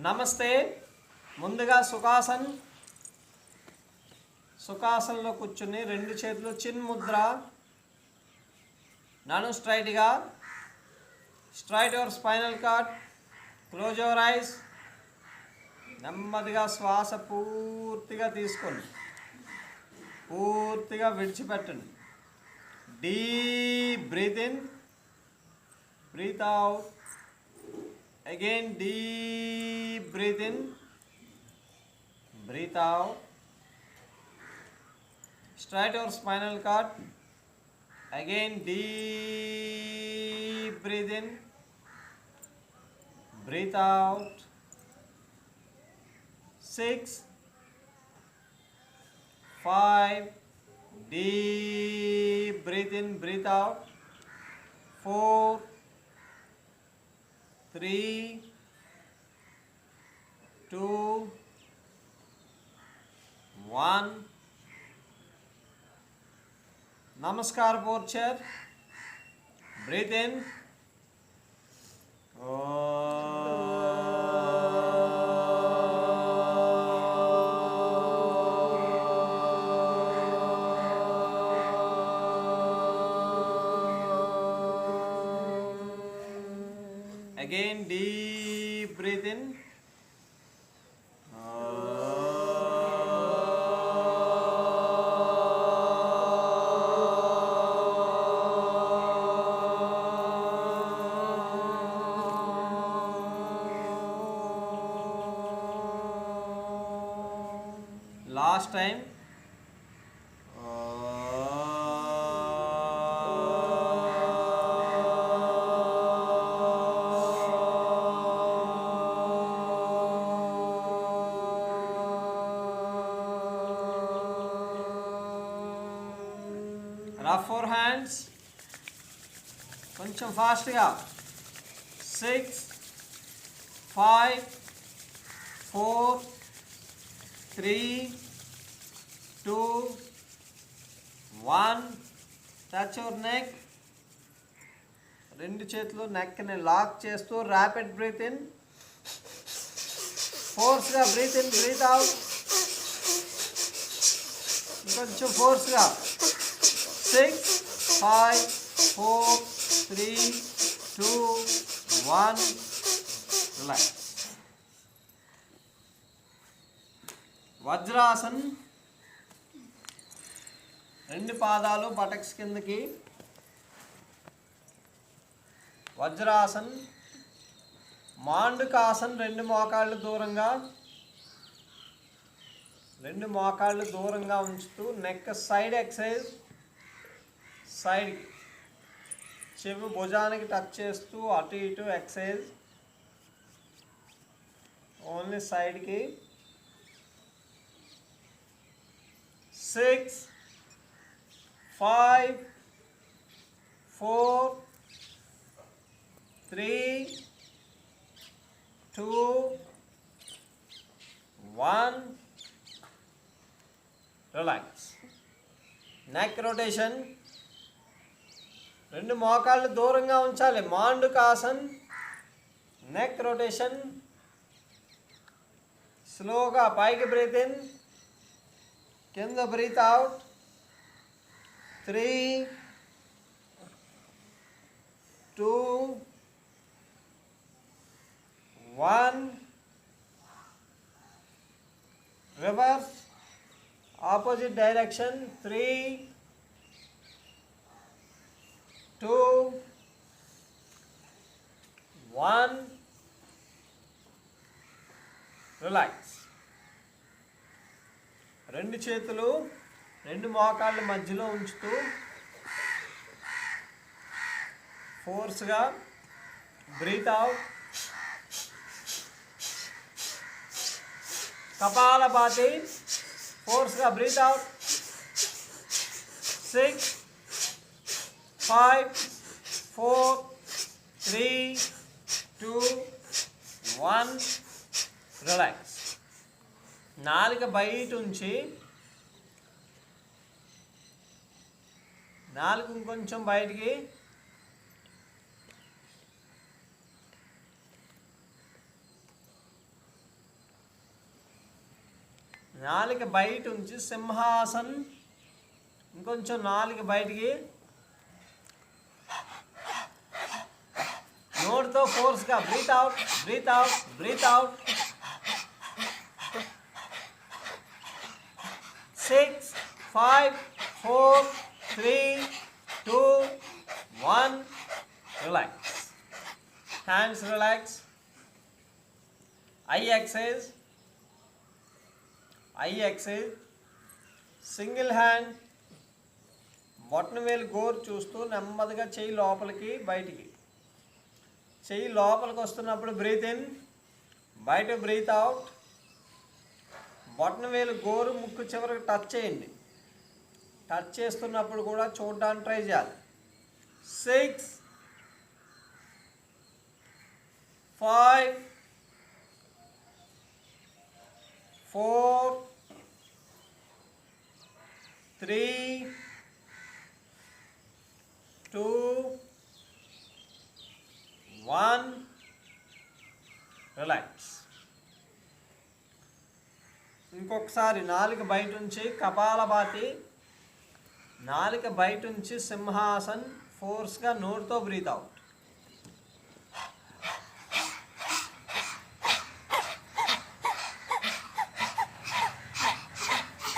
నమస్తే. ముందుగా సుఖాసనంలో కూర్చుని రెండు చేతులు చిన్ ముద్ర, నన్ను స్ట్రైట్గా, straight your spinal cord, close your eyes. నెమ్మదిగా శ్వాస పూర్తిగా తీసుకోండి, పూర్తిగా విడిచిపెట్టండి. Deep breath in, breath out. Again, deep breathe in, breathe out. Straight your spinal cord. Again, deep breathe in, breathe out. 6, 5, deep breathe in, breathe out. 4, 3, 2, 1. Namaskar posture. Breathe in. Again, deep breathe in. Last time. Rub four hands. కొంచెం ఫాస్ట్గా. 6, 5, 4, 3, 2, 1. Touch your neck. రెండు చేతులు నెక్ని lock చేస్తూ rapid breath in. ఫోర్స్గా breath in, breath out. ఇంకొంచెం ఫోర్స్గా. 6, 5, 4, 3, 2, 1. Relax. వజ్రాసన్. రెండు పాదాలు బటక్స్ కిందకి. వజ్రాసన్. మాండుకాసన్. రెండు మోకాళ్ళు దూరంగా ఉంచుతూ నెక్ సైడ్ ఎక్సైజ్. సైడ్ చెవి భుజానికి టచ్ చేస్తూ అటు ఇటు ఎక్సైజ్. ఓన్లీ సైడ్కి. 6, 5, 4, 3, 2, 1. రిలాక్స్. Neck rotation. రెండు మోకాళ్ళు దూరంగా ఉంచాలి. మాండుకాసన్. Neck rotation. స్లోగా పైకి బ్రీత్ ఇన్, కింద breath out. 3, 2, 1. Reverse. Opposite direction. 3, 2, 1. Relax. రెండు చేతులు రెండు మోకాళ్ళ మధ్యలో ఉంచుతూ ఫోర్స్గా బ్రీత్ అవుట్. కపాలభాతి. ఫోర్స్గా బ్రీత్ అవుట్. 6, 5, 4, 3, 2, 1. రిలాక్స్. నాలుక బయట ఉంచి నాలుగు ఇంకొంచెం బయటికి. నాలుక బయట ఉంచి సింహాసన్, ఇంకొంచెం నాలుక బయటికి, నోటితో ఫోర్స్గా breath out, breath out, breath out. 6, 5, 4, 3, 2, 1. Relax. Hands relax. Eye exercise. Eye exercise. Single hand బొటన వేలు గోరు చూస్తూ నెమ్మదిగా చెయ్యి లోపలికి బయటికి, చెయ్యి లోపలికి వస్తున్నప్పుడు బ్రీత్ ఇన్, బయట బ్రీత్ అవుట్. బొటన వేలు గోరు ముక్కు చివరికి టచ్ చేయండి. టచ్ చేస్తున్నప్పుడు కూడా చూడడానికి ట్రై చేయాలి. 6, 5, 4, 3, 2, 1. రిలాక్స్. ఇంకొకసారి నాలుక బయట ఉంచి కపాలభాతి, నాలుక బయట ఉంచి సింహాసన్, ఫోర్స్గా నోటితో బ్రీత్ అవుట్.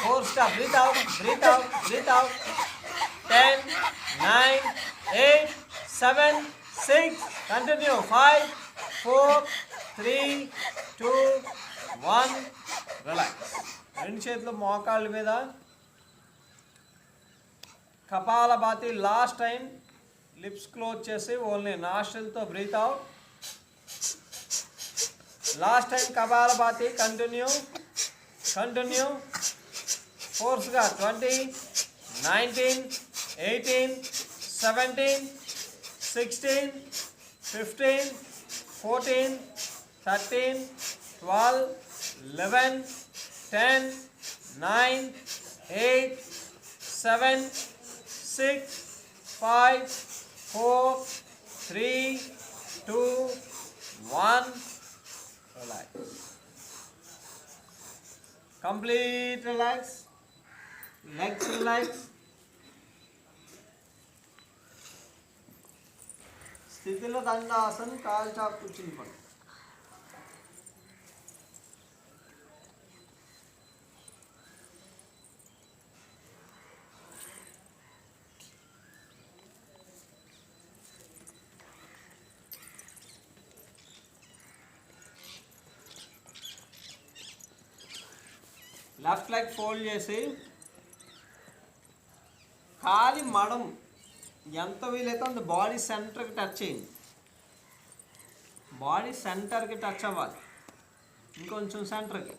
ఫోర్స్గా breath out, breath out, breath out. 10, 9, 8, 7, 6. Continue. 5, 4, 3, 2, 1. Relax. రెండు చేతులు మోకాళ్ళ మీద. కపాలభాతి లాస్ట్ టైం. లిప్స్ క్లోజ్ చేసి ఓన్లీ నాస్ట్రిల్తో బ్రీత్ అవుట్. లాస్ట్ టైం కపాలభాతి. Continue, continue. ఫోర్స్గా 20, 19, 18, 17, 16, 15, 14, 13, 12, 11, 10, 9, 8, 7, 6, 5, 4, 3, 2, 1. Relax. Complete relax. Legs relax. స్థితిలో దండాసన్, కాలు చాపు కూర్చుని పడు. లెఫ్ట్ లెగ్ ఫోల్డ్ చేసి కాలి మడం ఎంత వీలైతే అంత బాడీ సెంటర్కి టచ్ చేయండి. బాడీ సెంటర్కి టచ్ అవ్వాలి. ఇంకొంచెం సెంటర్కి.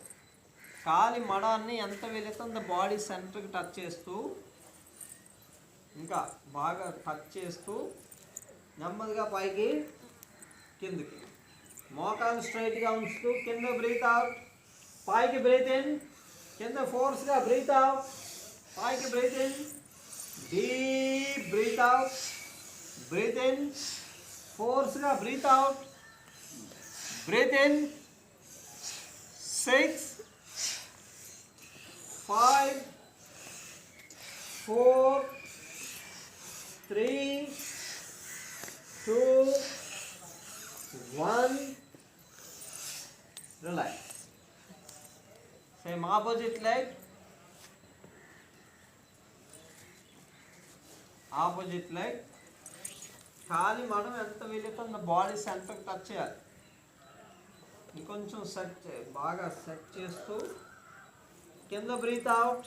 కాలి మడాన్ని ఎంత వీలైతే అంత బాడీ సెంటర్కి టచ్ చేస్తూ, ఇంకా బాగా టచ్ చేస్తూ నెమ్మదిగా పైకి కిందకి. మోకాలు స్ట్రైట్గా ఉంచుతూ కింద బ్రీత్ అవుట్, పైకి బ్రీత్ ఇన్, కింద ఫోర్స్గా బ్రీత్ అవుట్, పైకి breath in, deep breath out, breath in, ఫోర్స్గా breath out, breath in. 6, 5, 4, 3, 2, 1. Relax. Same opposite leg. Opposite leg. కాలి మనం ఎంత వీలైతే అంత బాడీ సెంటర్కి టచ్ చేయాలి. ఇంకొంచెం సెట్, బాగా సెట్ చేస్తూ కింద బ్రీత్ అవుట్,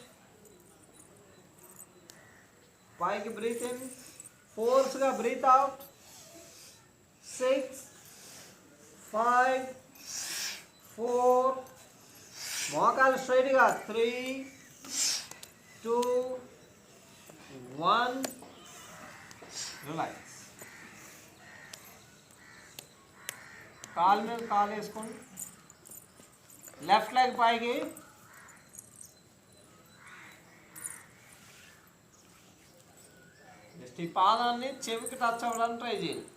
పైకి బ్రీత్ ఇన్, ఫోర్స్గా బ్రీత్ అవుట్. 6, 5, 4, మోకాలు స్ట్రైట్గా. 3, 2, 1. రిలాక్స్. కాలు మీద కాలు వేసుకోండి. లెఫ్ట్ లెగ్ పైకి, జస్ట్ ఈ పాదాన్ని చెవికి టచ్ అవ్వడానికి ట్రై చేయండి.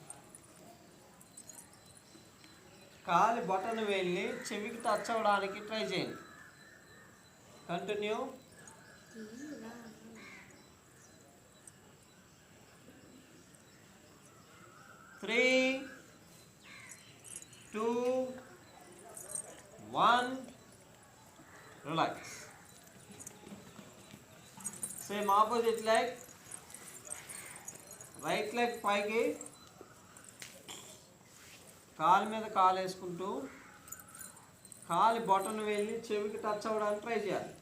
కాలి బొటన వేలిని చెవికి టచ్ అవ్వడానికి ట్రై చేయండి. Continue. 3, 2, 1, relax. Same opposite leg, right leg పైకి, కాలు మీద కాలు వేసుకుంటూ కాలి బొటన్ వేలిని చెవికి టచ్ అవ్వడానికి ట్రై చేయాలి.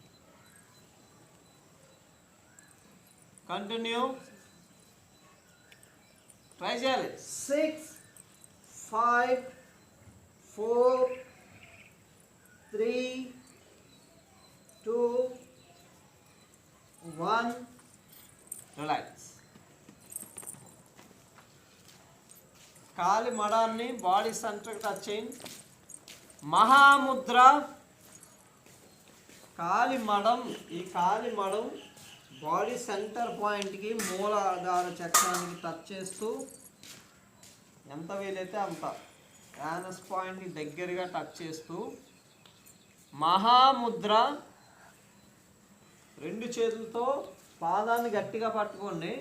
కంటిన్యూ. ట్రై చేయాలి. 6, 5, 4, 3, 2, 1, రిలాక్స్. కాలి మడాన్ని బాడీ సెంటర్కి టచ్ చేయండి. మహాముద్ర. కాలి మడం, ఈ కాలి మడం బాడీ సెంటర్ పాయింట్కి మూలాధార చక్రానికి టచ్ చేస్తూ ఎంత వీలైతే అంత యానస్ పాయింట్కి దగ్గరగా టచ్ చేస్తూ మహాముద్ర. 2 చేతులతో పాదాన్ని గట్టిగా పట్టుకోండి.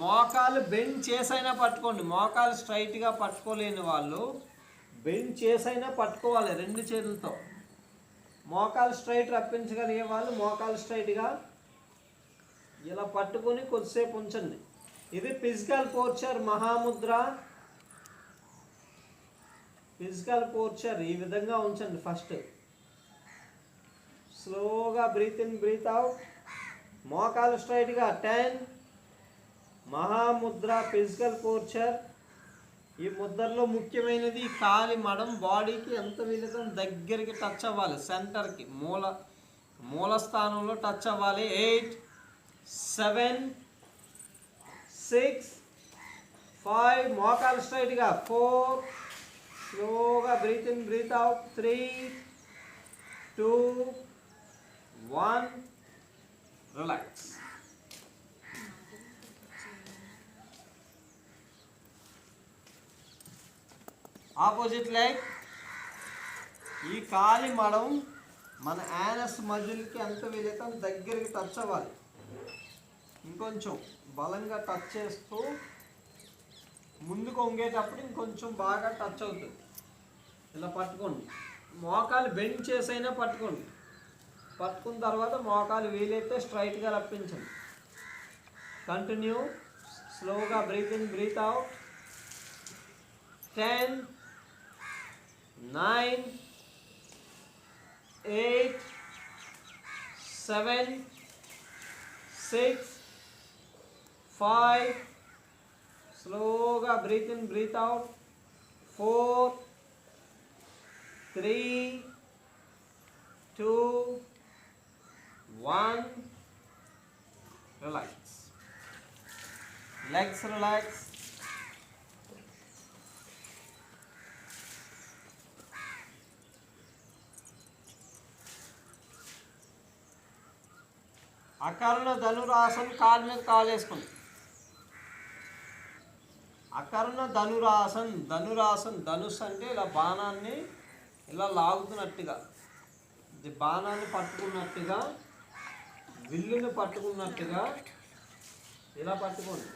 మోకాలు బెండ్ చేసైనా పట్టుకోండి. మోకాలు స్ట్రైట్గా పట్టుకోలేని వాళ్ళు బెండ్ చేసైనా పట్టుకోవాలి 2 చేతులతో. మోకాలు స్ట్రైట్ రప్పించగలిగే వాళ్ళు మోకాలు స్ట్రైట్గా ఇలా పట్టుకొని కొద్దిసేపు ఉంచండి. ఇది ఫిజికల్ పోర్చర్. మహాముద్ర ఫిజికల్ పోర్చర్. ఈ విధంగా ఉంచండి. ఫస్ట్ స్లోగా బ్రీత్ ఇన్ బ్రీత్ అవుట్. మోకాలు స్ట్రైట్గా. 10. మహాముద్ర ఫిజికల్ పోర్చర్. ఈ ముద్రలో ముఖ్యమైనది కాలి మడం బాడీకి ఎంత వీలైతే దగ్గరికి టచ్ అవ్వాలి. సెంటర్కి మూల స్థానంలో టచ్ అవ్వాలి. 8, 7, 6, 5. మోకాలు స్ట్రైట్గా. 4. స్లోగా breath in breath out. 3, 2, 1, relax. Opposite leg. ఈ కాలి మడం మన యానస్ మజిల్కి ఎంత వీలైతే అంత దగ్గరికి టచ్ అవ్వాలి. ఇంకొంచెం బలంగా టచ్ చేస్తూ ముందుకు వంగేటప్పుడు ఇంకొంచెం బాగా టచ్ అవుతుంది. ఇలా పట్టుకోండి. మోకాలు బెండ్ చేసైనా పట్టుకోండి. పట్టుకున్న తర్వాత మోకాలు వీలైతే స్ట్రైట్గా రప్పించండి. కంటిన్యూ. స్లోగా బ్రీత్ ఇన్ బ్రీత్ అవుట్. 10, 9, 8, 7, 6, 5. స్లోగా breath in breath out. 4, 3, 2, 1. Relax. Legs relax. అకర్ణ ధనురాసన్. కాలు మీద కాలు వేసుకోండి. అకర్ణ ధనురాసన్. ధనురాసన్. ధనుస్ అంటే ఇలా బాణాన్ని ఇలా లాగుతున్నట్టుగా, ఇది బాణాన్ని పట్టుకున్నట్టుగా, విల్లుని పట్టుకున్నట్టుగా ఇలా పట్టుకోండి.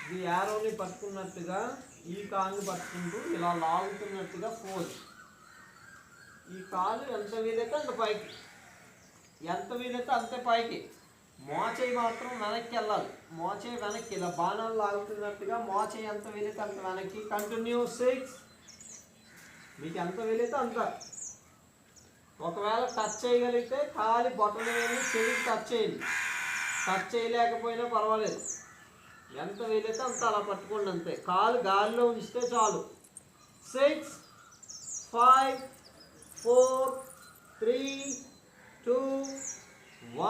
ఇది యారోని పట్టుకున్నట్టుగా ఈ కాలుని పట్టుకుంటూ ఇలా లాగుతున్నట్టుగా ఫోర్స్. ఈ కాలు ఎంత వీలైతే అంత పైకి, ఎంత వీలైతే అంతే పైకి. మోచేయి మాత్రం వెనక్కి వెళ్ళాలి. మోచేయి వెనక్కి ఇలా బాణాలు లాగుతున్నట్టుగా మోచేయి ఎంత వీలైతే అంత వెనక్కి. కంటిన్యూ. 6. మీకు ఎంత వీలైతే అంత. ఒకవేళ టచ్ చేయగలిగితే కాలి బొట్టలు వేసి చెవికి టచ్ చేయండి. టచ్ చేయలేకపోయినా పర్వాలేదు. ఎంత వీలైతే అంత అలా పట్టుకోండి అంతే. కాలు గాలిలో ఉంచితే చాలు. 6, 5, 4, 3, 2,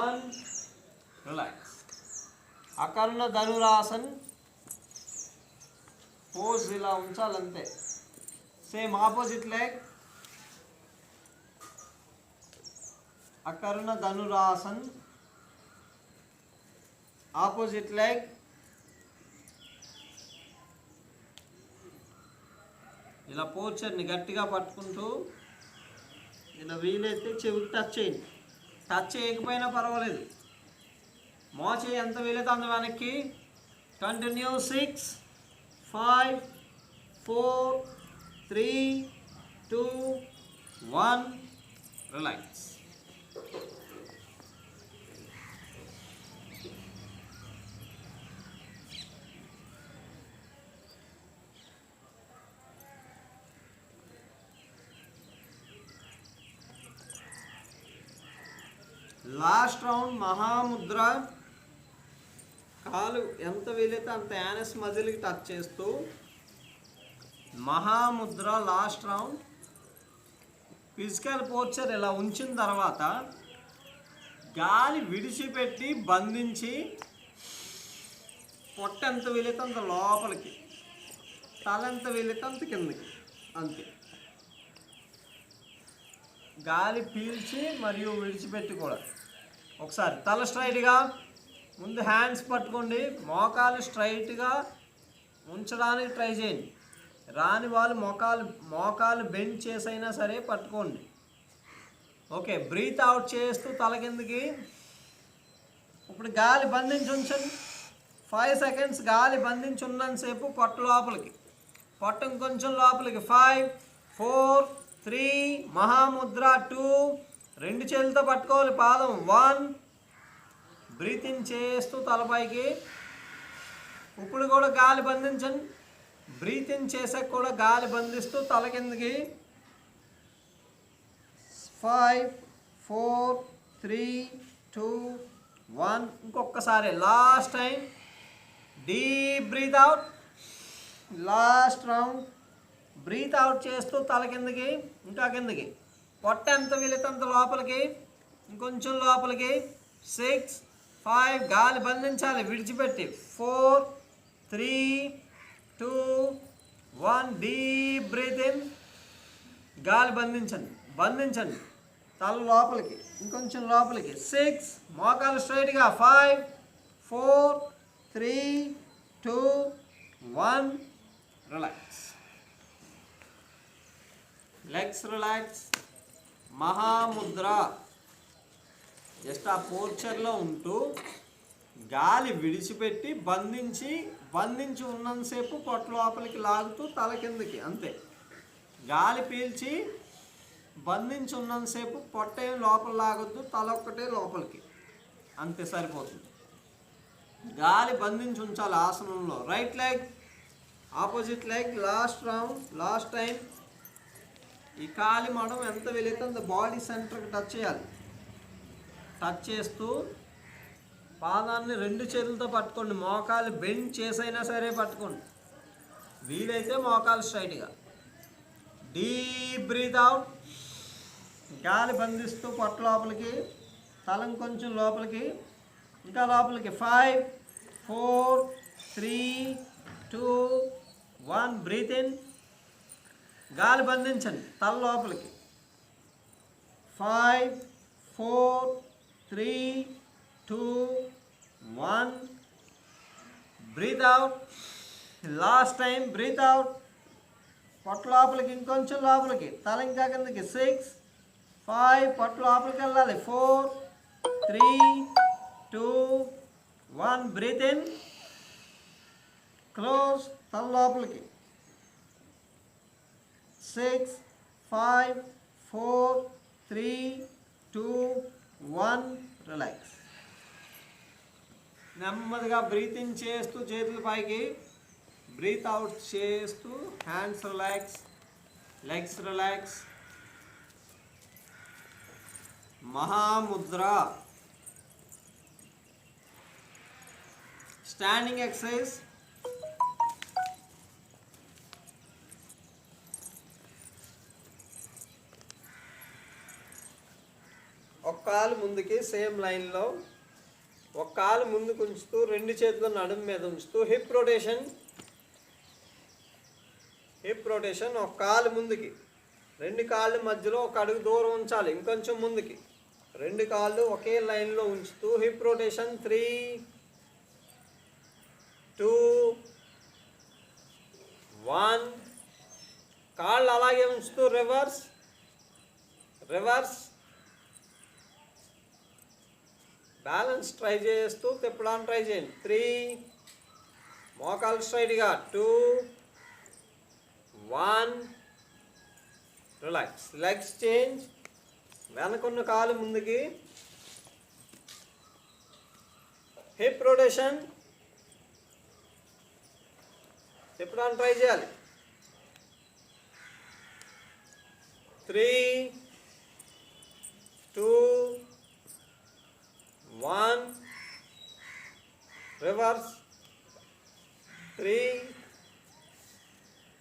1. రిలాక్స్. అకర్ణ ధనురాసన్ పోజ్ ఇలా ఉంచాలంతే. Same opposite leg. అకర్ణ ధనురాసన్. Opposite leg. ఇలా పోచర్ని గట్టిగా పట్టుకుంటూ ఇలా వీలైతే చెవికి టచ్ చేయండి. టచ్ చేయకపోయినా పర్వాలేదు. మోచే ఎంత వీలైతే అంత వెనక్కి. కంటిన్యూ. 6 5 4 3 2 1 రిలాక్స్. లాస్ట్ రౌండ్ మహాముద్ర. కాలు ఎంత వీలైతే అంత యానస్ మజిల్కి టచ్ చేస్తూ మహాముద్ర లాస్ట్ రౌండ్. ఫిజికల్ పోస్చర్ ఇలా ఉంచిన తర్వాత గాలి విడిచిపెట్టి బంధించి పొట్ట ఎంత వీలైతే అంత లోపలికి, తల ఎంత వీలైతే అంత కిందకి, అంతే. గాలి పీల్చి మరియు విడిచిపెట్టి కూడా. ఒకసారి తల స్ట్రైట్గా, ముందు హ్యాండ్స్ పట్టుకోండి, మోకాలు స్ట్రైట్గా ఉంచడానికి ట్రై చేయండి. రాని వాళ్ళు మోకాలు బెండ్ చేసైనా సరే పట్టుకోండి. ఓకే, బ్రీత్ అవుట్ చేస్తూ తల కిందకి. ఇప్పుడు గాలి బంధించి ఉంచండి. 5 సెకండ్స్ గాలి బంధించి ఉన్నంతసేపు పొట్ట లోపలికి, పొట్ట ఇంకొంచెం లోపలికి. 5 4 3 మహాముద్ర 2. 2 చేతులతో పట్టుకోవాలి పాదం. 1 బ్రీత్ ఇన్ చేస్తూ తలపైకి. ఇప్పుడు కూడా గాలి బంధించండి. బ్రీత్ ఇన్ చేసాక కూడా గాలి బంధిస్తూ తల కిందకి. 5 4 3 2 1. ఇంకొకసారి last time. Deep breath out. Last round. Breath out చేస్తూ తల కిందకి, ఇంకా కిందకి. పొట్ట ఎంత వీలైతే అంత లోపలికి, ఇంకొంచెం లోపలికి. 6 5 గాలి బంధించాలి విడిచిపెట్టి. 4 3 2 1. Deep breath in. గాలి బంధించండి, బంధించండి. తల లోపలికి, ఇంకొంచెం లోపలికి. 6 మోకాలు స్ట్రైట్గా. 5 4 3 2 1 రిలాక్స్. Legs relax. మహాముద్ర. జస్ట్ ఆ పోర్చర్లో ఉంటూ గాలి విడిచిపెట్టి బంధించి ఉన్నంతసేపు పొట్ట లోపలికి లాగుతూ తల కిందకి, అంతే. గాలి పీల్చి బంధించి ఉన్నంతసేపు పొట్ట ఏం లోపల లాగొద్దు, తల ఒక్కటే లోపలికి, అంతే సరిపోతుంది. గాలి బంధించి ఉంచాలి ఆసనంలో. Right leg, opposite leg. Last round, last time. ఈ కాలి మడం ఎంత వీలైతే అంత బాడీ సెంటర్కి టచ్ చేయాలి. టచ్ చేస్తూ పాదాన్ని 2 చేతులతో పట్టుకోండి. మోకాలు బెండ్ చేసైనా సరే పట్టుకోండి. వీలైతే మోకాలు స్ట్రైట్గా. Deep breath out. గాలి బంధిస్తూ పొట్ట లోపలికి, తలం కొంచెం లోపలికి, ఇంకా లోపలికి. 5 4 3 2 1. Breath in. గాలి బంధించండి తల లోపలికి. 5 4 3 2 1. Breath out. Last time. Breath out. పొట్ట లోపలికి, ఇంకొంచెం లోపలికి, తల ఇంకా కిందకి. 6 5 పొట్ట లోపలికి వెళ్ళాలి. 4 3 2 1. Breath in. క్లోజ్. తల లోపలికి. 6 5 4 3 2 1. రిలాక్స్. నెమ్మదిగా బ్రీత్ ఇన్ చేస్తూ చేతుల పైకి, బ్రీత్ అవుట్ చేస్తూ హ్యాండ్స్ రిలాక్స్, లెగ్స్ రిలాక్స్. మహాముద్ర. Standing exercise. ఒక కాలు ముందుకి సేమ్ లైన్లో, ఒక కాలు ముందుకు ఉంచుతూ 2 చేతులు నడుము మీద ఉంచుతూ హిప్ రొటేషన్. Hip rotation. ఒక కాలు ముందుకి, 2 కాళ్ళు మధ్యలో ఒక అడుగు దూరం ఉంచాలి, ఇంకొంచెం ముందుకి. 2 కాళ్ళు ఒకే లైన్లో ఉంచుతూ హిప్ రొటేషన్. 3 2 1. కాళ్ళు అలాగే ఉంచుతూ రివర్స్ రివర్స్. బ్యాలెన్స్ ట్రై చేస్తూ తిప్పడానికి ట్రై చేయండి. 3, మోకాలు స్ట్రైట్గా. 2, 1, రిలాక్స్. Legs change. వెనకున్న కాలు ముందుకి. Hip rotation. తిప్పడానికి ట్రై చేయాలి. 3, 2, 1, reverse. 3,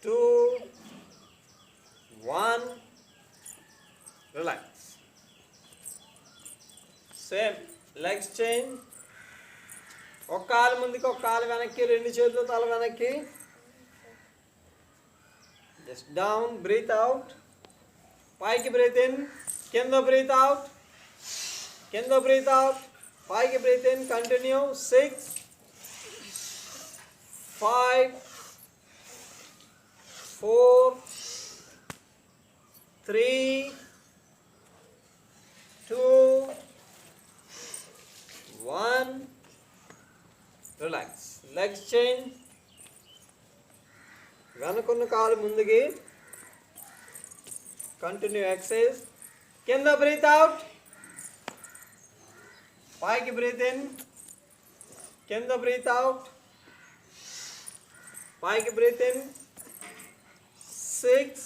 2, 1, relax. Same legs change. ఒక కాలు ముందుకి, ఒక కాలు వెనక్కి, రెండు చేతులు తల వెనక్కి. Just down, breath out. పైకి బ్రీత్ ఇన్, కింద బ్రీత్ అవుట్, కింద బ్రీత్ అవుట్, పైకి breath in. Continue. 6, 5, 4, 3, 2, 1, relax. Legs change. వెనుకున్న కాలు ముందుకి. Continue exercise. కింద బ్రీత్ అవుట్, పైకి బ్రీత్ ఇన్, కింద బ్రీత్ అవుట్, పైకి బ్రీత్ ఇన్. 6,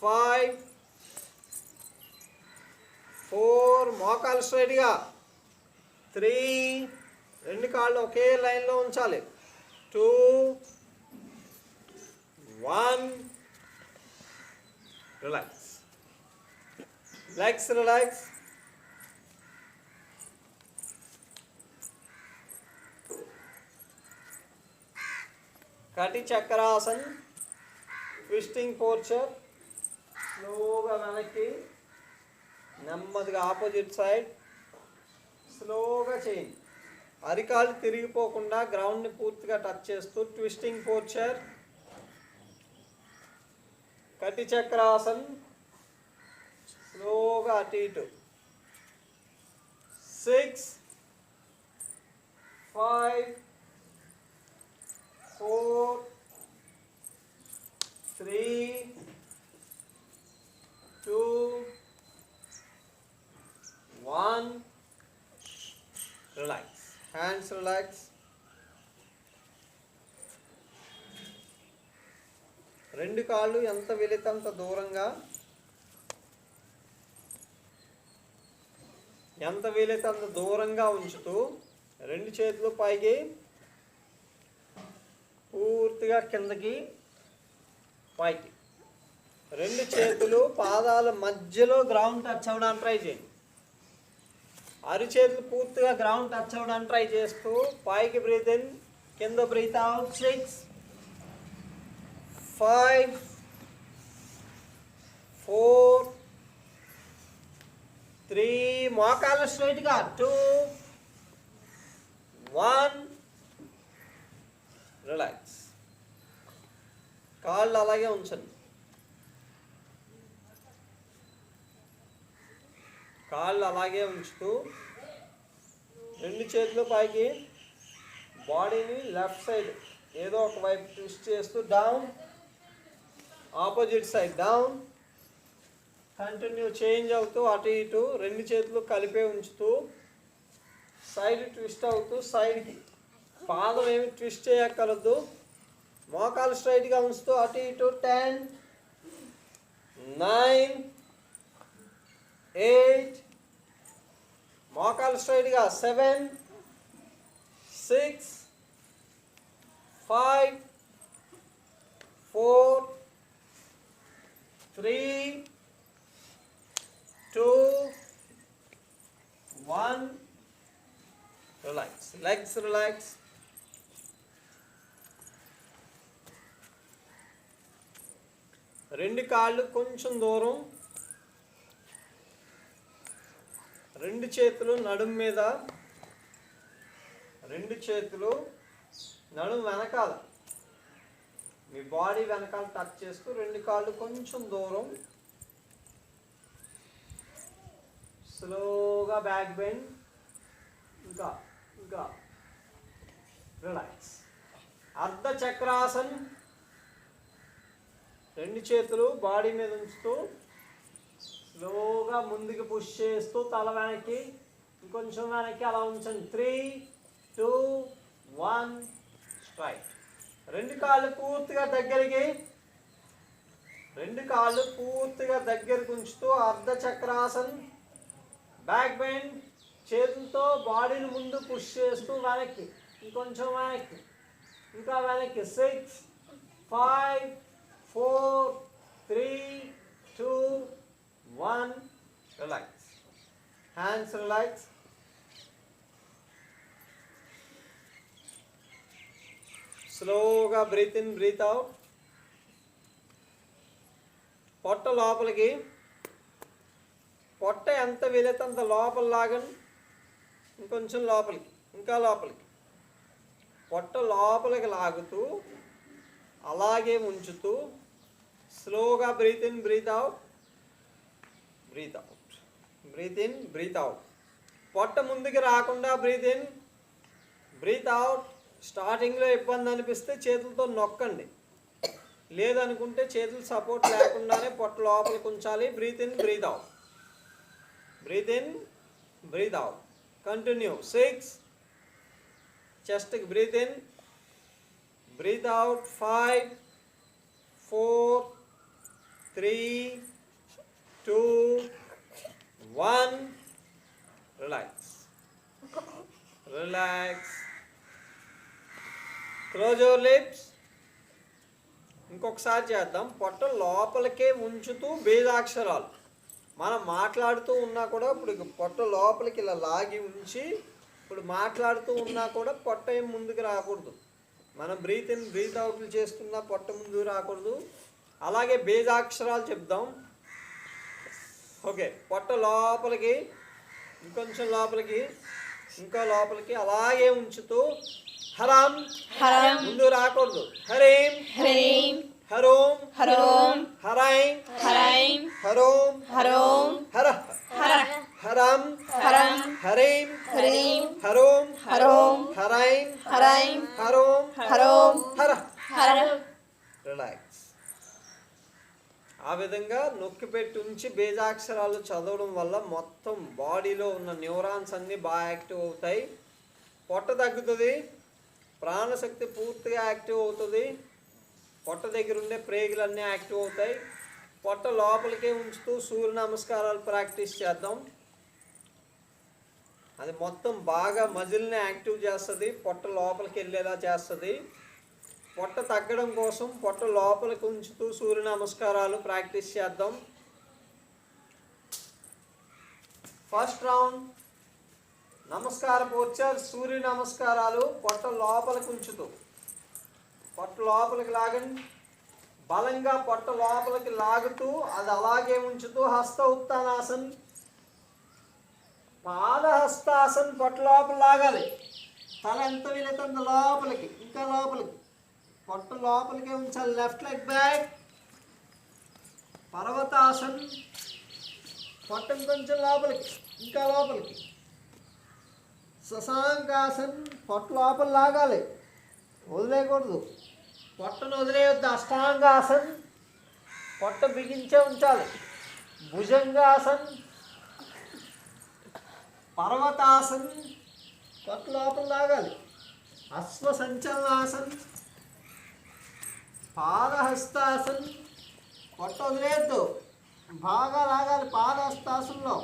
5, 4, మోకాలు స్ట్రైట్గా. 3, రెండు కాళ్ళు ఒకే లైన్లో ఉంచాలి. 2, 1, రిలాక్స్. Legs relax. కటి చక్రాసన్. ట్విస్టింగ్ పోర్చర్. స్లోగా వెనక్కి, నెమ్మదిగా ఆపోజిట్ సైడ్. స్లోగా చేయండి. అరికాలు తిరిగిపోకుండా గ్రౌండ్ని పూర్తిగా టచ్ చేస్తూ ట్విస్టింగ్ పోర్చర్. కటి చక్రాసన్. స్లోగా అటు ఇటు. 6, 5, 4, 3, 2, 1, రిలాక్స్. Hands relax. రెండు కాళ్ళు ఎంత వీలైతే అంత దూరంగా, ఎంత వీలైతే అంత దూరంగా ఉంచుతూ రెండు చేతులు పైకి, పూర్తిగా కిందకి, పైకి. రెండు చేతులు పాదాల మధ్యలో గ్రౌండ్ టచ్ అవ్వడానికి ట్రై చేయండి. అరిచేతులు పూర్తిగా గ్రౌండ్ టచ్ అవ్వడానికి ట్రై చేస్తూ పైకి బ్రీత్ ఇన్, కింద బ్రీత్ అవుట్. 6, 5, 4, 3, మోకాలు స్ట్రైట్గా. 2, 1, రిలాక్స్. కాళ్ళు అలాగే ఉంచండి. కాళ్ళు అలాగే ఉంచుతూ రెండు చేతులు పైకి, బాడీని లెఫ్ట్ సైడ్ ఏదో ఒక వైపు ట్విస్ట్ చేస్తూ down, opposite side down. Continue change అవుతూ అటు ఇటు రెండు చేతులు కలిపే ఉంచుతూ సైడ్ ట్విస్ట్ అవుతూ సైడ్కి. పాదం ఏమి ట్విస్ట్ చేయక్కర్లేదు. మోకాలు స్ట్రైట్గా ఉంచుతూ అటు ఇటు. 10, 9, 8, మోకాలు స్ట్రైట్గా. 7, 6, 5, 4, 3, 2, 1, రిలాక్స్. Legs relax. రెండు కాళ్ళు కొంచెం దూరం, రెండు చేతులు నడుము మీద, రెండు చేతులు నడుము వెనకాల, మీ బాడీ వెనకాల టచ్ చేస్తూ రెండు కాళ్ళు కొంచెం దూరం. స్లోగా బ్యాక్ బెండ్, ఇంకా ఇంకా రిలాక్స్. అర్ధ చక్రాసన్, రెండు చేతులు బాడీ మీద ఉంచుతూ స్లోగా ముందుకు పుష్ చేస్తూ తల వెనక్కి, ఇంకొంచెం వెనక్కి అలా ఉంచండి. 3, 2, 1 స్ట్రైట్. రెండు కాళ్ళు పూర్తిగా దగ్గరికి ఉంచుతూ అర్ధ చక్రాసన్, బ్యాక్ బెండ్, చేతులతో బాడీని ముందు పుష్ చేస్తూ వెనక్కి, ఇంకొంచెం వెనక్కి, ఇంకా వెనక్కి. 6, 5, 4, 3, 2, 1 రిలాక్స్. Hands relax. స్లోగా బ్రీత్ ఇన్, బ్రీత్ అవుట్. పొట్ట లోపలికి, పొట్ట ఎంత వీలైతే అంత లోపల లాగండి, ఇంకొంచెం లోపలికి, ఇంకా లోపలికి. పొట్ట లోపలికి లాగుతూ అలాగే ఉంచుతూ స్లోగా breath in, breath out, breath out, breath in, breath out. పొట్ట ముందుకు రాకుండా బ్రీత్ ఇన్, బ్రీత్ అవుట్. స్టార్టింగ్లో ఇబ్బంది అనిపిస్తే చేతులతో నొక్కండి, లేదనుకుంటే చేతులు సపోర్ట్ లేకుండానే పొట్ట లోపలికి ఉంచాలి. Breath in, breath out, breath in, breath out. Continue. 6, చెస్ట్కి breath in, breath out. 5, 4, 3, 2, 1 relax, relax. Close your lips. ఇంకొకసారి చేద్దాం. పొట్ట లోపలికే ఉంచుతూ బీజాక్షరాలు. మనం మాట్లాడుతూ ఉన్నా కూడా ఇప్పుడు పొట్ట లోపలికి ఇలా లాగి ఉంచి ఇప్పుడు మాట్లాడుతూ ఉన్నా కూడా పొట్ట ఏం ముందుకు రాకూడదు. మనం బ్రీత్ ఇన్, బ్రీత్ అవుట్లు చేస్తున్నా పొట్ట ముందుకు రాకూడదు. అలాగే బీజాక్షరాలు చెప్దాం. ఓకే. పొట్ట లోపలికి, ఇంకొంచెం లోపలికి, ఇంకా లోపలికి అలాగే ఉంచుతూ హరాం, హరం, ముందు రాకూడదు. హరీం, హ్రీం, హరోం, హరోం, హరైం, హరైం, హరోం, హరోం, హర, హర, హరం, హరం, హరీం, హ్రీం, హరోం, హరోం, హరైం, హరైం, హరోం, హరోం, హర. హర. రిలాక్స్. ఆ విధంగా నొక్కి పెట్టి ఉంచి బీజాక్షరాలు చదవడం వల్ల మొత్తం బాడీలో ఉన్న న్యూరాన్స్ అన్నీ బాగా యాక్టివ్ అవుతాయి. పొట్ట తగ్గుతుంది, ప్రాణశక్తి పూర్తిగా యాక్టివ్ అవుతుంది. పొట్ట దగ్గర ఉండే ప్రేగులన్నీ యాక్టివ్ అవుతాయి. పొట్ట లోపలికే ఉంచుతూ సూర్య నమస్కారాలు ప్రాక్టీస్ చేద్దాం. అది మొత్తం బాగా మజిల్ని యాక్టివ్ చేస్తుంది, పొట్ట లోపలికి వెళ్ళేలా చేస్తుంది. పొట్ట తగ్గడం కోసం పొట్ట లోపలికి ఉంచుతూ సూర్య నమస్కారాలు ప్రాక్టీస్ చేద్దాం. ఫస్ట్ రౌండ్ నమస్కార పోస్చర్, సూర్య నమస్కారాలు. పొట్ట లోపలికి ఉంచుతూ, పొట్ట లోపలికి లాగండి. బలంగా పొట్ట లోపలికి లాగుతూ అది అలాగే ఉంచుతూ హస్త ఉత్తానాసన్, పాదహస్తాసన్. పొట్ట లోపల లాగాలి. తల ఎంత వీలైతే అంత లోపలికి, ఇంకా లోపలికి, పొట్ట లోపలికే ఉంచాలి. Left leg back. పర్వతాసన్, పొట్ట కొంచెం లోపలికి, ఇంకా లోపలికి. శశాంకాసన్, పొట్ట లోపల లాగాలి, వదిలేయకూడదు, పొట్టను వదిలేయొద్దు. అష్టాంగాసన్, పొట్ట బిగించే ఉంచాలి. భుజంగాసన్, పర్వతాసన్, పొట్ట లోపల లాగాలి. అశ్వ సంచలనాసన్, పాదహస్తాసన్, పొట్ట వదిలేయద్దు, బాగా లాగాలి. పాదహస్తాసనంలో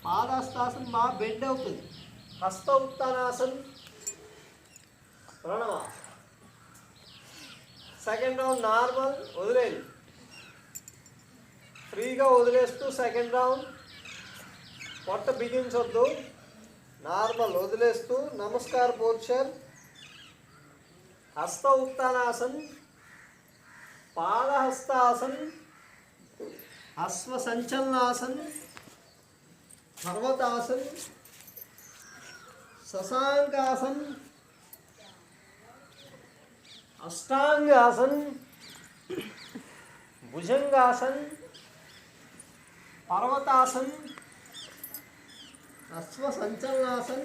పాదహస్తాసన్ బాగా బెండ్ అవుతుంది. హస్త ఉత్తానాసన్, ప్రణవ. సెకండ్ రౌండ్ నార్మల్, వదిలేదు, ఫ్రీగా వదిలేస్తూ సెకండ్ రౌండ్. పొట్ట బిగించొద్దు, నార్మల్ వదిలేస్తూ. నమస్కార పోస్చర్, హస్త ఉత్తానాసన్, పాదహస్తాసన్, అశ్వ సంచలనాసన్, పర్వతాసన్, శశాంకాసన్, అష్టాంగాసన్, భుజంగాసన్, పర్వతాసన్, अश्व संचलनासन,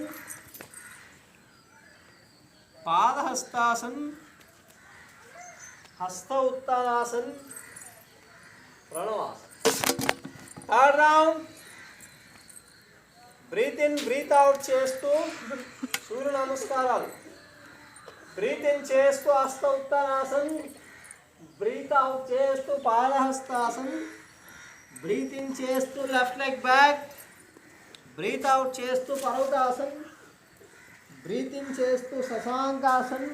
पादहस्तासन, हस्त उत्तानासन, प्रणवासन. Third round breath in breath out చేస్తూ సూర్య నమస్కారాలు. బ్రీత్ ఇన్ చేస్తూ హస్త ఉత్తానాసన్, బ్రీత్ అవుట్ చేస్తూ పాదహస్తాసన్, బ్రీత్ ఇన్ చేస్తూ left leg back, breath out చేస్తూ పర్వతాసన్, బ్రీత్ ఇన్ చేస్తూ శశాంకాసన్,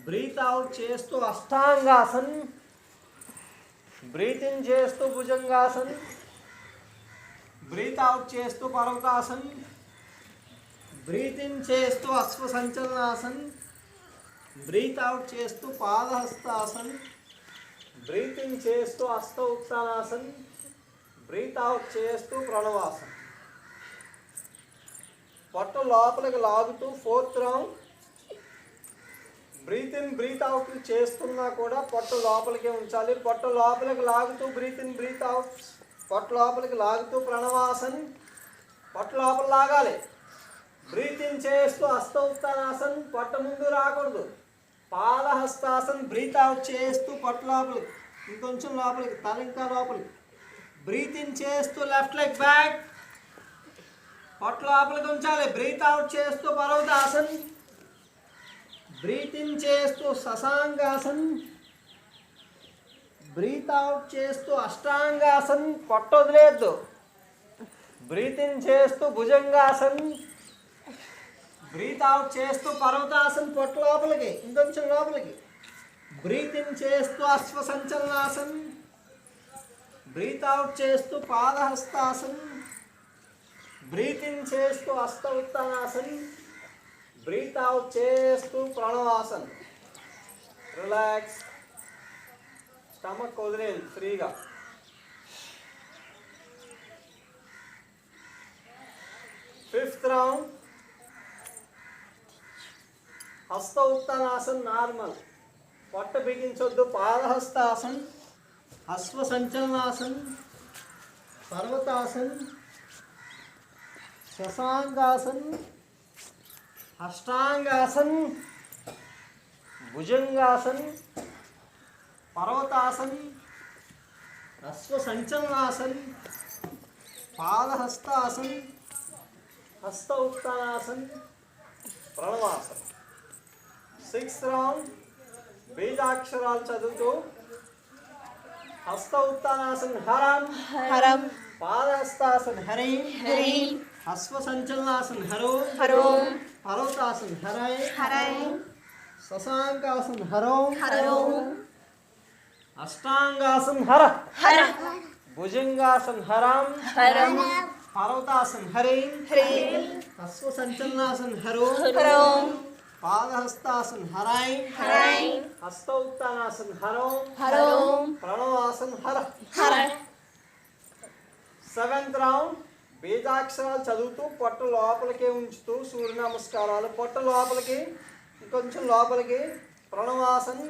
బ్రీత్ అవుట్ చేస్తూ అష్టాంగాసన్, బ్రీత్ ఇన్ చేస్తూ భుజంగాసన్, బ్రీత్ అవుట్ చేస్తూ పర్వతాసన్, బ్రీత్ ఇన్ చేస్తూ అశ్వ సంచలనాసన్, బ్రీత్ అవుట్ చేస్తూ పాదహస్తాసన్, బ్రీత్ ఇన్ చేస్తూ హస్త ఉత్తానాసన్, బ్రీత్ అవుట్ చేస్తూ ప్రణవాసన్. పొట్ట లోపలికి లాగుతూ fourth round breath in breath out చేస్తున్నా కూడా పొట్ట లోపలికే ఉంచాలి. పొట్ట లోపలికి లాగుతూ బ్రీత్ ఇన్ బ్రీత్ అవుట్, పొట్ట లోపలికి లాగుతూ ప్రణవాసన్, పొట్ట లోపల లాగాలి. బ్రీత్ ఇన్ చేస్తూ హస్త ఉత్తానాసన్, పొట్ట ముందు రాకూడదు. పాదహస్తాసన్, బ్రీత్ అవుట్ చేస్తూ పొట్ట లోపలికి, ఇంకొంచెం లోపలికి, తల ఇంకా లోపలికి. బ్రీత్ ఇన్ చేస్తూ లెఫ్ట్ లెగ్ బ్యాక్, పొట్ట లోపలికి ఉంచాలి. బ్రీత్ అవుట్ చేస్తూ పర్వతాసన్, బ్రీత్ ఇన్ చేస్తూ శశాంకాసన్, బ్రీత్ అవుట్ చేస్తూ అష్టాంగాసన్, పొట్ట వదిలేద్దు. బ్రీత్ ఇన్ చేస్తూ భుజంగాసన్, బ్రీత్ అవుట్ చేస్తూ పర్వతాసన్, పొట్ట లోపలికి, ఇంకొంచెం లోపలికి. బ్రీత్ ఇన్ చేస్తూ అశ్వ సంచలనాసన్, బ్రీత్ అవుట్ చేస్తూ పాదహస్తాసన్, బ్రీత్ ఇన్ చేస్తూ హస్త ఉత్తానాసన్, బ్రీత్ అవుట్ చేస్తూ ప్రణవాసన్. రిలాక్స్, స్టమక్ వదిలేదు ఫ్రీగా. ఫిఫ్త్ రౌండ్ హస్త ఉత్తానాసన్ నార్మల్, పొట్ట బిగించొద్దు. పాదహస్తాసన్, అశ్వ సంచలనాసన్, పర్వతాసన్, శశాంకాసన్, అష్టాంగాసన్, భుజంగాసన్, పర్వతాసన్, అశ్వ సంచలనాసన్, పాదహస్తాసన్, హస్త ఉత్తానాసన్, ప్రణవాసన్. సిక్స్త్ రౌండ్ బీజాక్షరాలు చదువుతూ హస్త ఉత్తానాసన్ హరం హరం, పాదహస్తాసన్ హరిం హ్రీం, అశ్వ సంచలనాసన్ హరో హరోం, పర్వతాసన్ హరై హరైం, శశాంకాసన్ హరోం హరోం, అష్టాంగాసన్ హర హర, భుజంగాసన్ హరం హరం, పర్వతాసన్ హరిం హ్రీం, అశ్వ సంచలనాసన్ హరో హరోం, పాదహస్తాసన్ హరై హరైం, హస్త ఉత్తానాసన్ హరోం హరోం, ప్రణవాసన్ హర. హర. సెవెంత్ రౌండ్ బీజాక్షరాలు చదువుతూ పొట్ట లోపలికే ఉంచుతూ సూర్య నమస్కారాలు. పొట్ట లోపలికి, ఇంకొంచెం లోపలికి, ప్రణవాసన్.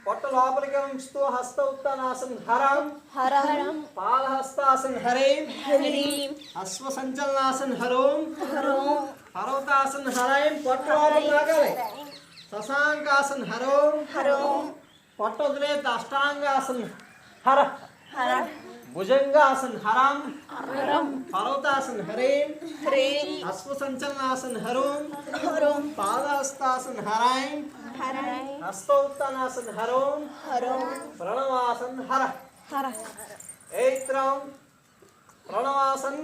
పొట్ట లోపలికే ఉంచుతూ హస్త ఉత్తానాసన్ హరం హరం, పాదహస్తాసన్ హరేం హ్రీం, అశ్వ సంచలనాసన్ హరోం హరోం, పర్వతాసన్ హరైం. పొట్ట లోపలికి లాగాలి. శశాంకాసన్ హరోం హరోం, పొట్ట వదిలేదు. అష్టాంగాసన్ హర, హర, భుజంగాసన్ హరం హరం, పర్వతాసన్ హరేం హ్రీం, అశ్వ సంచలనాసన్ హరోం హరోం, పాదహస్తాసన్ హరైం హరైం, హస్తోత్తానాసన్ హరోం హరోం, ప్రణవాసన్ హర. హర. ఎయిత్ రౌండ్ ప్రణవాసన్,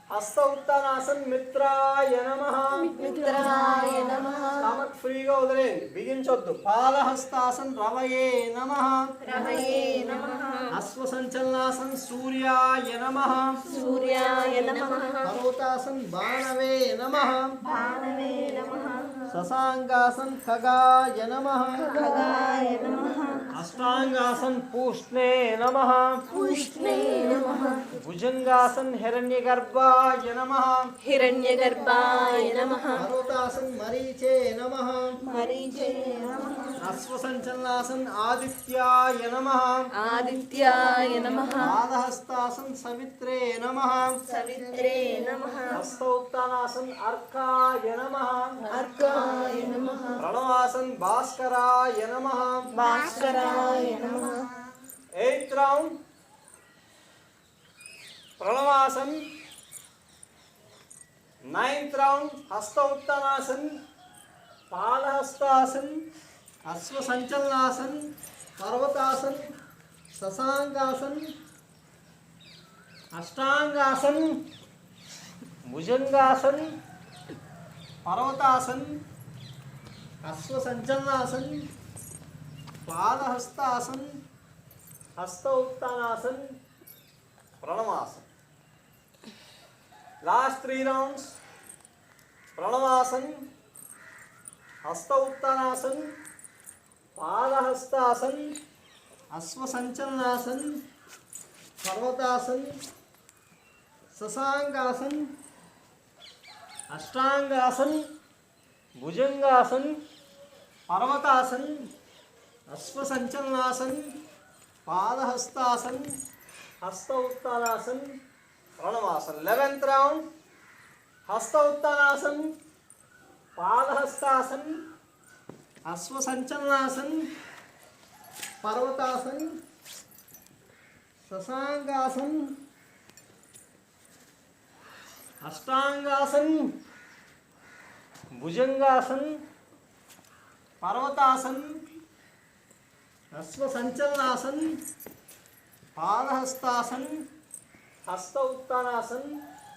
హస్త ఉత్తానాసన్ మిత్రాయ నమః. మిత్రాయ నమః, స్టమక్ ఫ్రీగా వదిలేయండి, బిగించొద్దు. పాదహస్తాసన్ రవయే నమః. రమయే నమః, అశ్వ సంచలనాసన్ సూర్యాయ నమః. సూర్యాయ నమః, పర్వతాసన్ బాణవే నమః. భానవే నమః, शशांकासन खगाय नमः खगाय नमः अष्टांगासन पूष्णे नमः पूष्णे नमः भुजंगासन हिरण्यगर्भाय नमः हिरण्यगर्भाय नमः पर्वतासन मरीचे नमः मरीचे नमः अश्वसंचलनासन आदित्याय नमः आदित्याय नमः पादहस्तासन सवित्रे नमः सवित्रे नमः हस्तोत्तानासन अर्काय नमः अर्काय नमः प्रणवासन भास्कराय नमः भास्कराय नमः 8th round प्रणवासन 9th round हस्तोत्तानासन padahastasana अश्वसंचलनासन पर्वतासन शशांकासन अष्टांगासन भुजंगासन पर्वतासन अश्वसंचलनासन पादहस्तासन हस्त उत्तानासन प्रणवासन लास्ट 3 rounds प्रणवासन हस्त उत्तानासन पादहस्तासन अश्वसंचलनासन पर्वतासन शशांकासन अष्टांगासन भुजंगासन पर्वतासन अश्वसंचलनासन पादहस्तासन हस्त उत्तानासन प्रणवासन 11th round हस्त उत्तानासन पादहस्तासन अश्वसंचलनासन पर्वतासन शशांकासन अष्टांगासन भुजंगासन पर्वतासन अश्वसंचलनासन पादहस्तासन हस्त उत्तानासन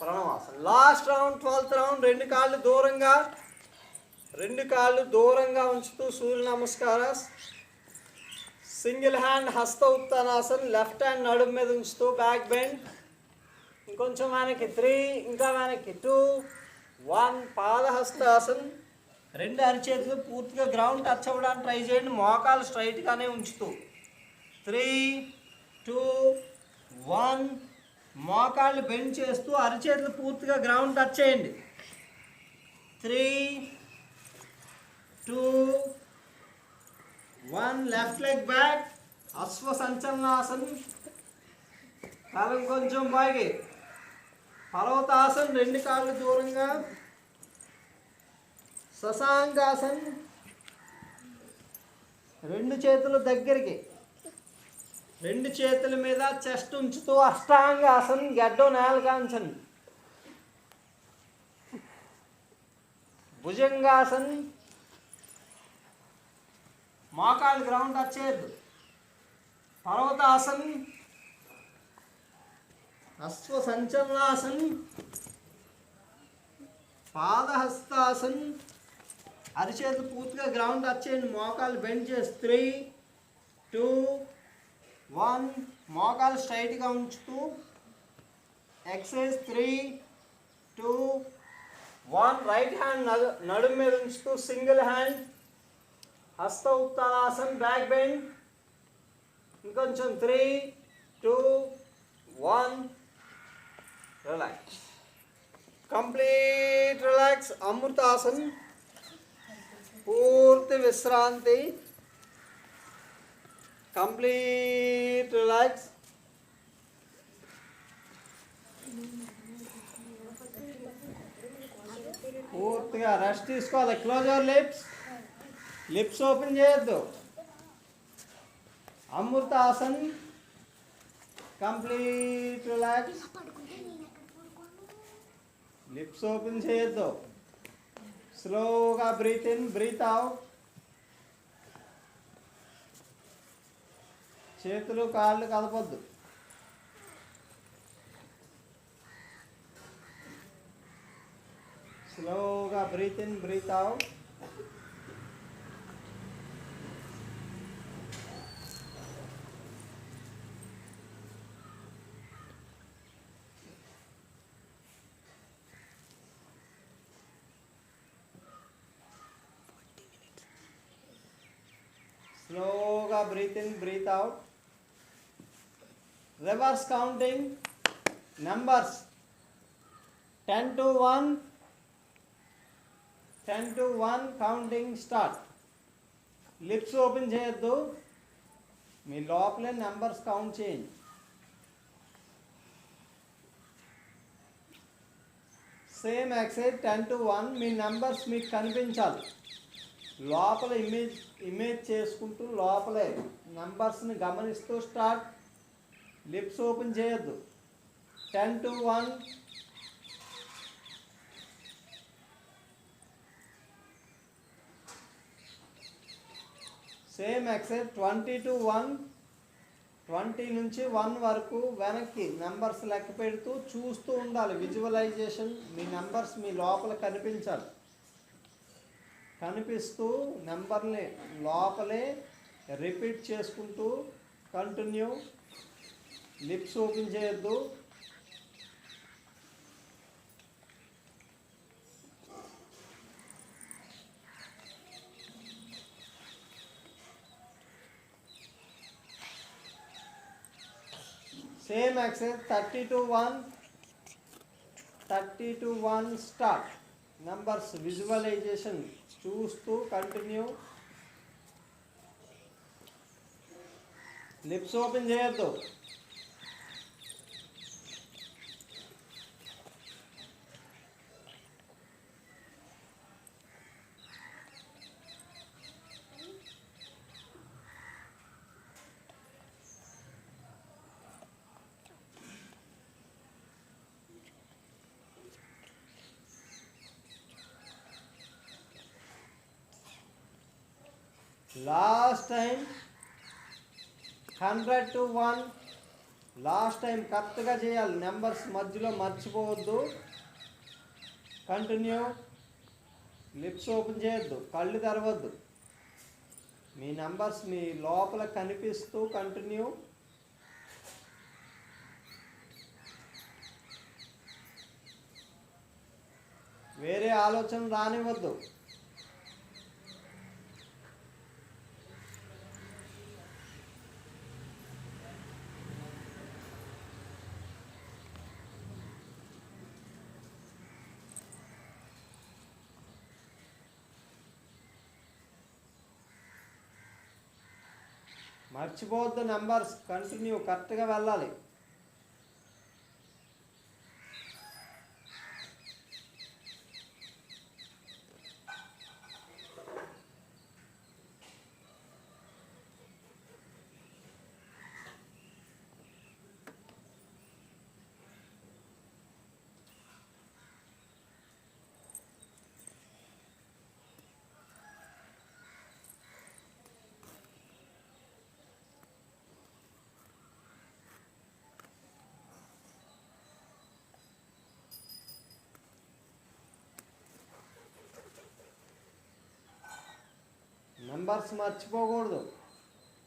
प्रणवासन लास्ट రౌండ్ 12th రౌండ్ రెండు కాళ్ళు దూరంగా ఉంచుతూ సూర్య నమస్కారాస్ సింగిల్ హ్యాండ్ హస్త ఉత్తానాసన్ లెఫ్ట్ హ్యాండ్ నడుము మీద ఉంచుతూ బ్యాక్ బెండ్ ఇంకొంచెం వెనక్కి 3 ఇంకా వెనక్కి 2 1 పాదహస్తాసన్ రెండు అరిచేతులు పూర్తిగా గ్రౌండ్ టచ్ అవ్వడానికి ట్రై చేయండి మోకాలు స్ట్రైట్గానే ఉంచుతూ 3 2 1 మోకాళ్ళు బెండ్ చేస్తూ అరిచేతులు పూర్తిగా గ్రౌండ్ టచ్ చేయండి 3 2 1 లెఫ్ట్ లెగ్ బ్యాక్ అశ్వ సంచలనాసన్ కాలం కొంచెం బాగి పర్వతాసన్ రెండు కాళ్ళు దూరంగా శశాంకాసన్ రెండు చేతులు దగ్గరికి రెండు చేతుల మీద చెస్ట్ ఉంచుతూ అష్టాంగాసన్ గడ్డం నేలగా ఉంచండి భుజంగాసన్ మోకాలు గ్రౌండ్ టచ్ చేయొద్దు పర్వతాసన్ అశ్వ సంచలనాసన్ పాదహస్తాసన్ అరిచేతులు పూర్తిగా గ్రౌండ్ టచ్ చేయండి మోకాలు బెండ్ చేసి 3 2 1 మోకాలు స్ట్రైట్గా ఉంచుతూ ఎక్సైజ్ 3 2 1 రైట్ హ్యాండ్ నడుము మీద ఉంచుతూ సింగిల్ హ్యాండ్ హస్త ఉత్తానాసన్ బ్యాక్ బెండ్ ఇంకొంచెం 3 2 1 రిలాక్స్ కంప్లీట్ రిలాక్స్ అమృతాసన్ పూర్తి విశ్రాంతి కంప్లీట్ రిలాక్స్ పూర్తిగా రెస్ట్ తీసుకోవాలి క్లోజ్ యువర్ లిప్స్ ఓపెన్ చేయొద్దు అమృతాసన్ కంప్లీట్ రిలాక్స్ లిప్స్ ఓపెన్ చేయొద్దు స్లోగా బ్రీత్ ఇన్ బ్రీత్ అవుట్ చేతులు కాళ్ళు కదపొద్దు స్లోగా బ్రీత్ ఇన్ బ్రీత్ అవుట్ స్లోగా breath in breath out. Reverse counting numbers 10 to 1. 10 to 1 counting start. Lips open చేయొద్దు, మీ లోపలే నెంబర్స్ కౌంట్ చేయండి. Same exercise 10 to 1. మీ నెంబర్స్ మీకు కనిపించాలి, లోపల ఇమేజ్ చేసుకుంటూ లోపలే నెంబర్స్ని గమనిస్తూ స్టార్ట్. లిప్స్ ఓపెన్ చేయొద్దు. 10 to 1. Same excise 20 to 1. 20 నుంచి 1 వరకు వెనక్కి నెంబర్స్ లెక్క పెడుతూ చూస్తూ ఉండాలి. విజువలైజేషన్, మీ నెంబర్స్ మీ లోపల కనిపించాలి. కనిపిస్తూ నెంబర్ని లోపలే రిపీట్ చేసుకుంటూ కంటిన్యూ. లిప్స్ ఓపెన్ చేయొద్దు. Same exercise 30 to 1. 30 to 1 start. Numbers visualization చూస్తూ కంటిన్యూ. లిప్స్ ఓపెన్ చేయొద్దు. Last time 100 to 1. లాస్ట్ టైం కరెక్ట్గా చేయాలి, నెంబర్స్ మధ్యలో మర్చిపోవద్దు. కంటిన్యూ. లిప్స్ ఓపెన్ చేయొద్దు, కళ్ళు తెరవద్దు. మీ నెంబర్స్ మీ లోపల కనిపిస్తూ కంటిన్యూ. వేరే ఆలోచన రానివ్వద్దు. మర్చిపోవద్దు, నెంబర్స్ కంటిన్యూ కరెక్ట్గా వెళ్ళాలి. నెంబర్స్ మర్చిపోకూడదు,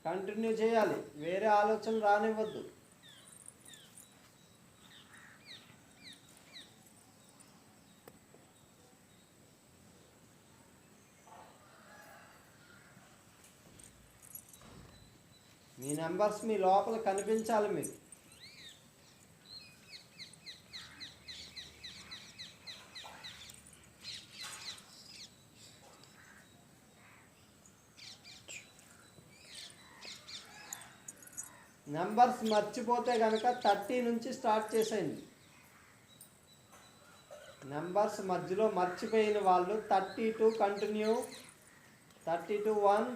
కంటిన్యూ చేయాలి. వేరే ఆలోచన రానివ్వద్దు. మీ నెంబర్స్ మీ లోపల కనిపించాలి మీకు. నెంబర్స్ మర్చిపోతే కనుక 30 నుంచి స్టార్ట్ చేసేయండి. నెంబర్స్ మధ్యలో మర్చిపోయిన వాళ్ళు 32 కంటిన్యూ. 32 1.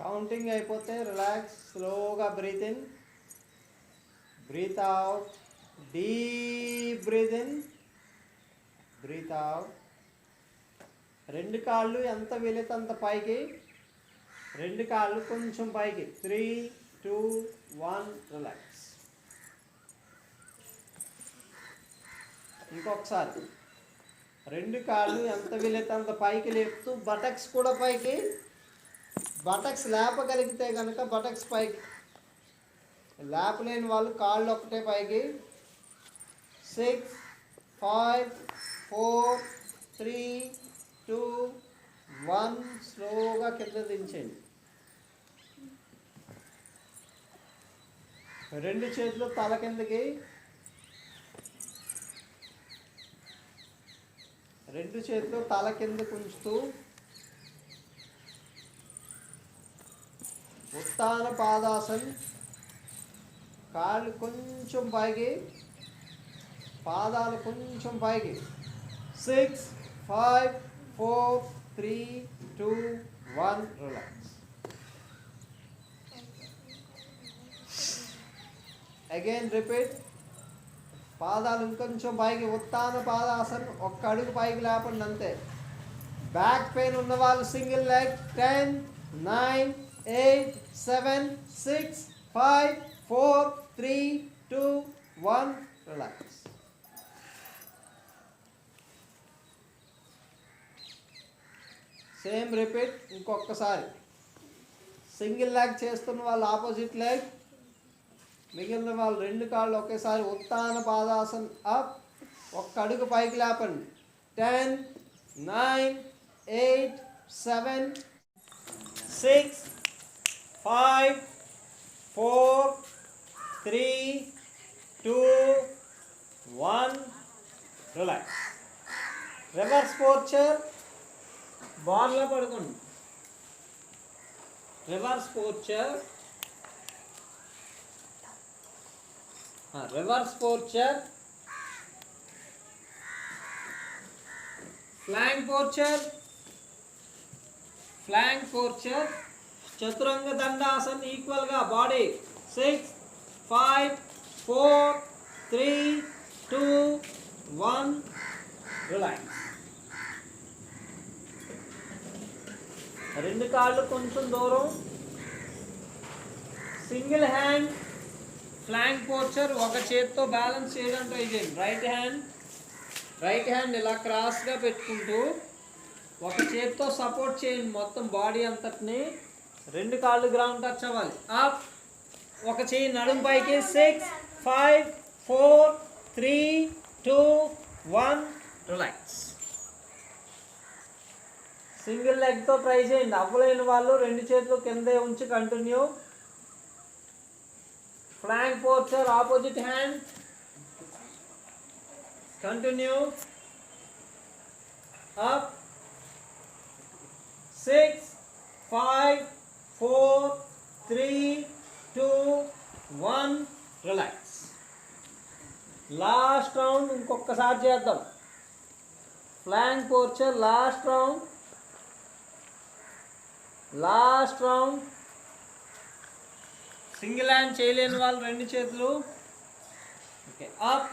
కౌంటింగ్ అయిపోతే రిలాక్స్, స్లోగా breath in breathe out, deep breathe in, breathe out. రెండు కాళ్ళు ఎంత వీలైతే అంత పైకి, రెండు కాళ్ళు కొంచెం పైకి. 3 2 1 రిలాక్స్. ఇంకొకసారి రెండు కాళ్ళు ఎంత వీలైతే అంత పైకి లేపుతూ బటక్స్ కూడా పైకి. బటక్స్ లేపగలిగితే కనుక బటక్స్ పైకి, లేపలేని వాళ్ళు కాళ్ళు ఒక్కటే పైకి. 6 5 4 3 2 1 స్లోగా కింద దించండి. రెండు చేతులు తల కిందకి, రెండు చేతులు తల కిందకు ఉంచుతూ ఉత్తాన పాదాసన్. కాళ్ళు కొంచెం పైకి, పాదాలు కొంచెం పైకి. 6 5 4 3 2 1 రిలాక్స్. Again repeat. పాదాలు ఇంకొంచెం పైకి, ఉత్తాన పాదాసన్. ఒక్క అడుగు పైకి లేపండి అంతే. బ్యాక్ పెయిన్ ఉన్న వాళ్ళు single leg. 10 9 8 7 6 5 4 3 2 1 relax. Same repeat. ఇంకొకసారి సింగిల్ లెగ్ చేస్తున్న వాళ్ళు ఆపోజిట్ లెగ్, మిగిలిన వాళ్ళు రెండు కాళ్ళు ఒకేసారి ఉత్తాన పాదాసన్ అప్. ఒక్క అడుగు పైకి లేపండి. 10 9 8 7 6 5 4 3 2 1 రిలాక్స్. రివర్స్ పోర్చర్. బార్లో పడుకోండి. రివర్స్ పోర్చర్, రివర్స్ పోర్చర్, ఫ్లాంక్ పోర్చర్, ఫ్లాంక్ పోర్చర్, చతురంగ దండాసన్. ఈక్వల్గా బాడీ. 6 5 4 3 2 1 రిలాక్స్. రెండు కాళ్ళు కొంచెం దూరం. Single hand plank posture. ఒక చేత్తో బ్యాలెన్స్ చేయడం ట్రై చేయండి. రైట్ హ్యాండ్ ఇలా క్రాస్గా పెట్టుకుంటూ ఒక చేత్తో సపోర్ట్ చేయండి మొత్తం బాడీ అంతటిని. రెండు కాళ్ళు గ్రౌండ్ టచ్ అవ్వాలి. అప్. ఒక చేయి నడుము పైకి. 6 5 4 3 2 1 రిలాక్స్. సింగిల్ లెగ్తో ట్రై చేయండి. అవ్వలేని వాళ్ళు రెండు చేతులు కిందే ఉంచి continue. Plank posture, opposite hand, continue. Up. 6 5 4 3 2 1 relax. Last round ఇంకొకసారి చేద్దాం. Plank posture last round. Single hand చేయలేని వాళ్ళు రెండు చేతులు. Okay. Up.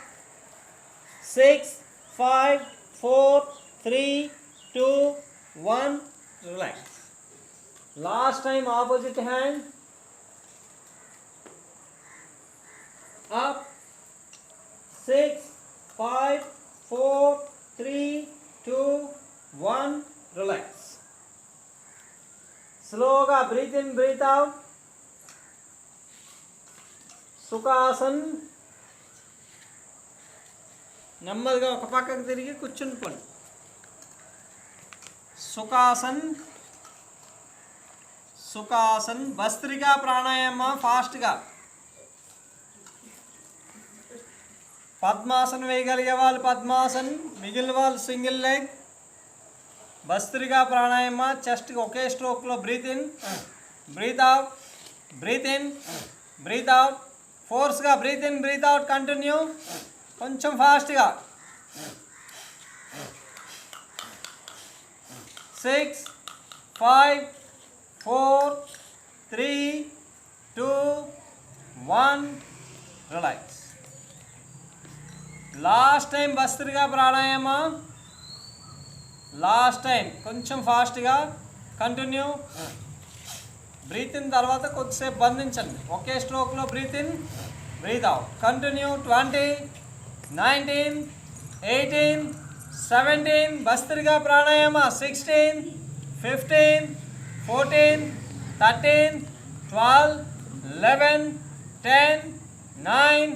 6 5 4 3 2 1 relax. Last time opposite hand. Up. 6 5 4 3 2 1 relax. స్లోగా బ్రీత్ ఇన్, బ్రీత్ అవుట్. సుఖాసన్. నెమ్మదిగా ఒక పక్కకు తిరిగి కూర్చుని పోండి. సుఖాసన్. భస్త్రికా ప్రాణాయామ ఫాస్ట్గా. పద్మాసన్ వేయగలిగే వాళ్ళు పద్మాసన్, మిగిలిన వాళ్ళు సింగిల్ లెగ్. భస్త్రికా ప్రాణాయామ. చెస్ట్కి ఒకే స్ట్రోక్లో breathe in, breath out, breath in, breath out. ఫోర్స్గా breath in, breath out. Continue. కొంచెం ఫాస్ట్గా. 6 5 4 3 2 1 relax. Last time bhastrika pranayama. Last time కొంచెం ఫాస్ట్గా కంటిన్యూ. బ్రీత్ ఇన్ తర్వాత కొద్దిసేపు బంధించండి. ఒకే స్ట్రోక్లో breathe in, breath out. Continue. 20, 19, 18, 17. Bhastrika pranayama. 16, 15, 14, 13, 12, 11, 10, 9,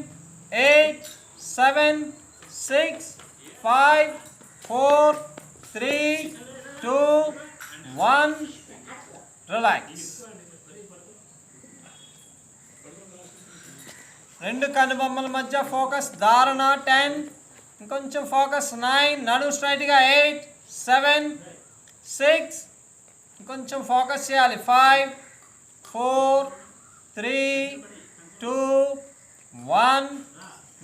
8, 7, 6, 5, 4, 3, 2, 1. Relax. రెండు కనుబొమ్మల మధ్య ఫోకస్. ధారణ 10. ఇంకొంచెం ఫోకస్. 9. నడుము స్ట్రైట్గా. 8, 7, 6. ఇంకొంచెం ఫోకస్ చేయాలి. 5, 4, 3, 2, 1.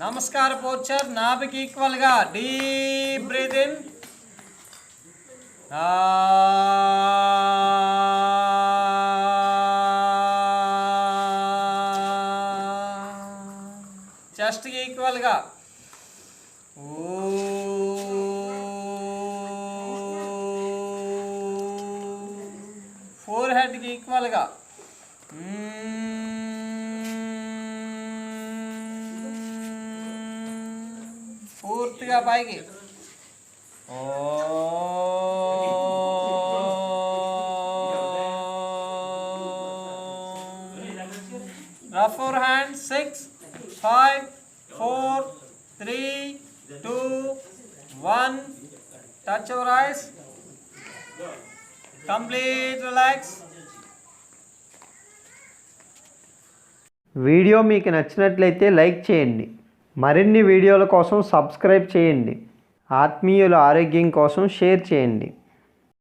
నమస్కార పోస్చర్. నాభికి ఈక్వల్గా. Deep breath in. చెస్ట్కి ఈక్వల్గా. ఫోర్ హెడ్కి ఈక్వల్గా. పూర్తిగా పైకి. Rough four hand. 6, 5, 4, 3, 2, 1. Touch your eyes. Complete relax. Video మీకు నచ్చినట్లయితే లైక్ చేయండి. మరిన్ని వీడియోల కోసం సబ్స్క్రైబ్ చేయండి. ఆత్మీయుల ఆరోగ్యం కోసం షేర్ చేయండి.